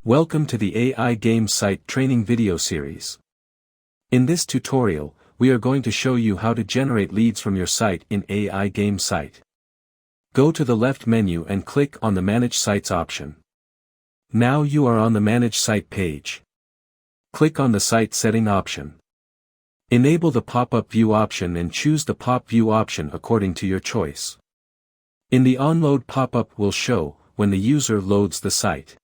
Welcome to the AI Game Site training video series. In this tutorial, we are going to show you how to generate leads from your site in AI Game Site. Go to the left menu and click on the Manage Sites option. Now you are on the Manage Site page. Click on the Site Setting option. Enable the Pop-up View option and choose the Pop View option according to your choice. In the OnLoad pop-up will show when the user loads the site.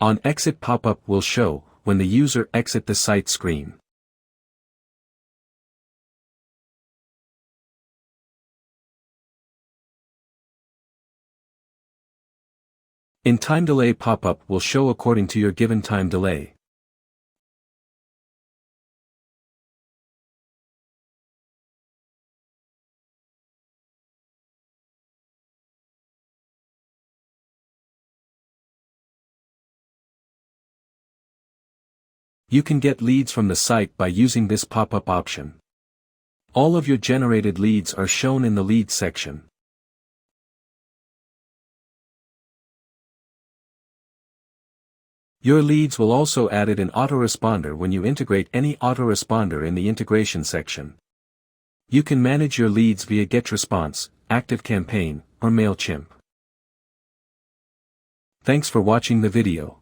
On Exit pop-up will show when the user exit the site screen. In Time Delay pop-up will show according to your given time delay. You can get leads from the site by using this pop-up option. All of your generated leads are shown in the Leads section. Your leads will also added in autoresponder when you integrate any autoresponder in the integration section. You can manage your leads via GetResponse, ActiveCampaign, or MailChimp. Thanks for watching the video.